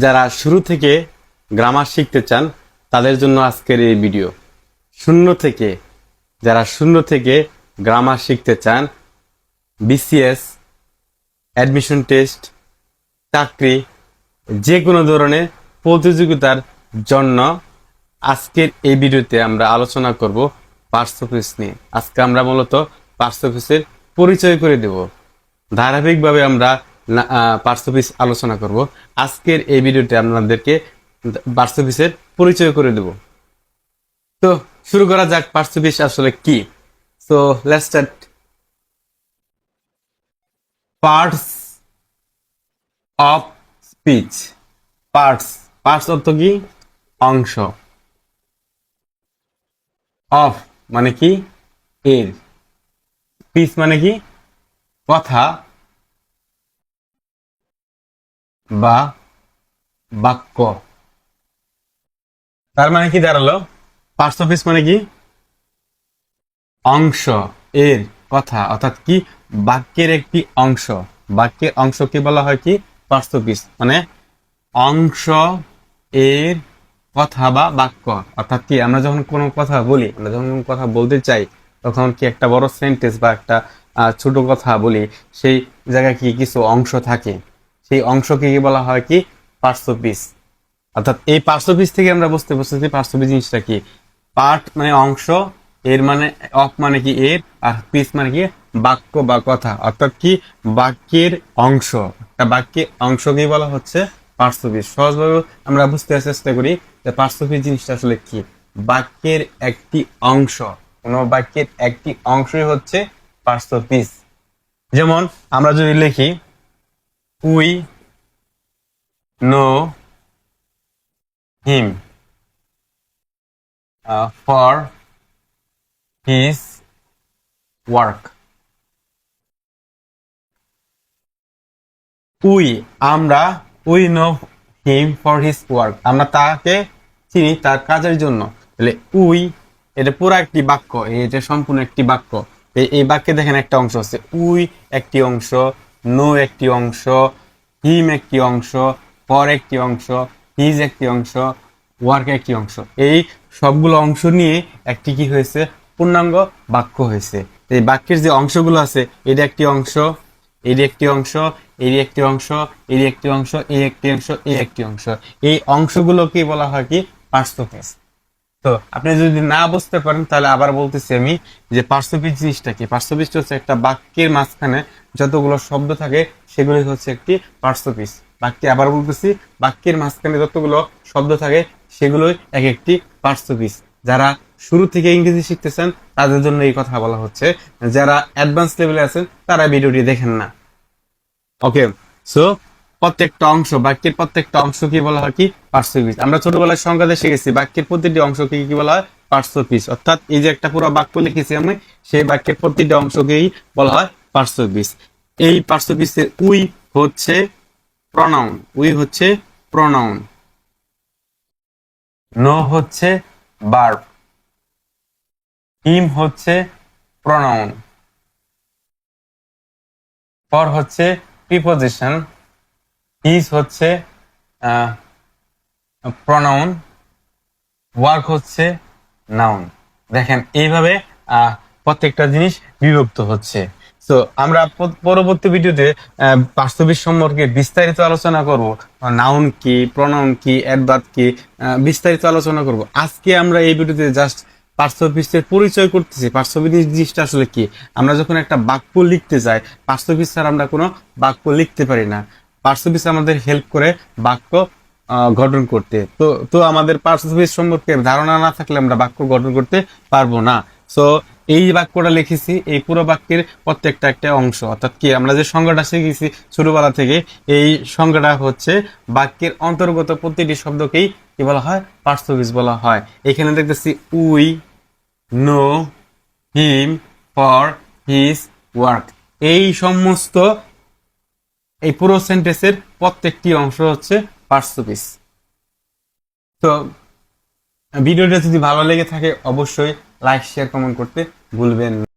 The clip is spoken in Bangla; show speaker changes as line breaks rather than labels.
যারা শুরু থেকে গ্রামার শিখতে চান তাদের জন্য আজকের এই ভিডিও। শূন্য থেকে গ্রামার শিখতে চান, বিসিএস, অ্যাডমিশন টেস্ট, চাকরি, যে কোনো ধরনের প্রতিযোগিতার জন্য আজকের এই ভিডিওতে আমরা আলোচনা করব পার্টস অফিস নিয়ে। আজকে আমরা মূলত পার্টস অফিসের পরিচয় করে দেব। ধারাবাহিকভাবে আমরা পার্টস অফিস আলোচনা করব। আজকের এই ভিডিওতে আপনাদেরকে পার্টস অফিসের পরিচয় করে দেব। তো শুরু করা যাক, পার্টস অফিস আসলে কি। So let's start. Parts of speech. Parts অর্থ কি? অংশ। অফ মানে কি? এর। স্পিচ মানে কি? কথা বা বাক্য। তার মানে কি দাঁড়ালো? পার্টস অফ স্পিচ মানে কি? অংশ, এর, কথা, অর্থাৎ কি বাক্যের একটি অংশ। বাক্যের অংশকে বলা হয় কি? পার্টস অফ স্পিচ মানে অংশ, এর, কথা বা বাক্য। অর্থাৎ কি আমরা যখন কোনো কথা বলি, আমরা যখন কোনো কথা বলতে চাই, তখন কি একটা বড় সেন্টেন্স বা একটা ছোট কথা বলি, সেই জায়গায় কি কিছু অংশ থাকে, সেই অংশকে কি বলা হয় কি? Parts of speech. অর্থাৎ এই পার্টস অফ স্পিচ থেকে আমরা বুঝতে পারছি পার্টস অফ স্পিচ জিনিসটা কি। পার্ট মানে অংশ, এর মানে অফ মানে কি এর, আর স্পিচ মানে কি বাক্য বা কথা। অর্থাৎ কি বাক্যের অংশ, একটা বাক্যের অংশকেই বলা হচ্ছে পার্টস অফ স্পিচ। সহজভাবে আমরা বুঝতে চেষ্টা করি যে পার্টস অফ স্পিচ জিনিসটা আসলে কি। বাক্যের একটি অংশ, কোনো বাক্যের একটি অংশই হচ্ছে পার্টস অফ স্পিচ। যেমন আমরা যদি লিখি we know him for his work. আমরা we know him for his work, আমরা তাকে চিনি তার কাজের জন্য। তাহলে উই এটা পুরো একটি বাক্য, এটা সম্পূর্ণ একটি বাক্য। এই বাক্যে দেখেন একটা অংশ আছে, উই একটি অংশ, নো একটি অংশ, হিম একটি অংশ, ফর একটি অংশ, হিজ একটি অংশ, ওয়ার্ক একটি অংশ। এই সবগুলো অংশ নিয়ে একটি কি হয়েছে? পূর্ণাঙ্গ বাক্য হয়েছে। এই বাক্যের যে অংশগুলো আছে, এটা একটি অংশ, এর একটি অংশ, এর একটি অংশ, এর একটি অংশ, এই একটি অংশ, এই একটি অংশ। এই অংশগুলোকে বলা হয় কি? Parts of speech. তো আপনি যদি না বুঝতে পারেন তাহলে আবার বলতেছি আমি যে পার্টস অফ স্পিচ জিনিসটা কি। পার্টস অফ স্পিচ হচ্ছে একটা বাক্যের মাঝখানে যতগুলো শব্দ থাকে সেগুলি হচ্ছে একটি পার্টস অফ স্পিচ। বাক্যে আবার বলতেছি, বাক্যের মাঝখানে যতগুলো শব্দ থাকে সেগুলোই এক একটি পার্টস অফ স্পিচ। যারা শুরু থেকে ইংরেজি শিখতেছেন তাদের জন্য এই কথা বলা হচ্ছে। যারা অ্যাডভান্স লেভেলে আছেন তারা ভিডিওটি দেখেন না। ওকে, সো প্রত্যেকটা অংশ, বাক্যের প্রত্যেকটা অংশকে বলা হয় কি? Parts of speech. আমরা ছোটবেলায় সংজ্ঞাতে শিখেছি বাক্যের প্রতিটি অংশকে কি বলা হয়? Parts of speech. অর্থাৎ এই যে একটা পুরো বাক্য লিখেছি আমি, সেই বাক্যের প্রতিটি অংশকেই বলা হয় পার্টস অফ স্পিচ। এই পার্টস অফ স্পিচের উই হচ্ছে প্রনাউন, নো হচ্ছে ভার্ব, হিম হচ্ছে প্রনাউন, ফর হচ্ছে প্রিপজিশন, হিজ হচ্ছে প্রনাউন, ওয়ার্ক হচ্ছে নাউন। দেখেন এইভাবে প্রত্যেকটা জিনিস বিভক্ত হচ্ছে। তো আমরা পরবর্তী ভিডিওতে পার্টস অফ স্পিচ সম্পর্কে বিস্তারিত আলোচনা করব। নাউন কি, প্রনাউন কি, অ্যাডভার্ব কি, বিস্তারিত আলোচনা করব। আজকে আমরা এই ভিডিওতে জাস্ট পার্টস অফ স্পিচের পরিচয় করতেছি। পার্টস অফ স্পিচ জিনিসটা আসলে কি। আমরা যখন একটা বাক্য লিখতে যাই, পার্টস অফ স্পিচ ছাড়া আমরা কোনো বাক্য লিখতে পারি না। পার্টস অফ স্পিচ আমাদের হেল্প করে বাক্য গঠন করতে। তো তো আমাদের পার্টস অফ স্পিচ সম্পর্কে ধারণা না থাকলে আমরা বাক্য গঠন করতে পারবো না। সো এই বাক্যটা লিখেছি, এই পুরো বাক্যের প্রত্যেকটা একটা অংশ। অর্থাৎ কি আমরা যে সংজ্ঞাটা শিখেছি ছোটবেলা থেকে, এই সংজ্ঞাটা হচ্ছে বাক্যের অন্তর্গত প্রতিটি শব্দকেই কি বলা হয়? পার্টস অফ স্পিচ বলা হয়। এখানে দেখতেছি we know him for his work, এই সমস্ত এই পুরো সেন্টেন্সের প্রত্যেকটি অংশ হচ্ছে পার্টস অফ স্পিচ। তো ভিডিওটা যদি ভালো লেগে থাকে অবশ্যই লাইক, শেয়ার, কমেন্ট করতে ভুলবেন না।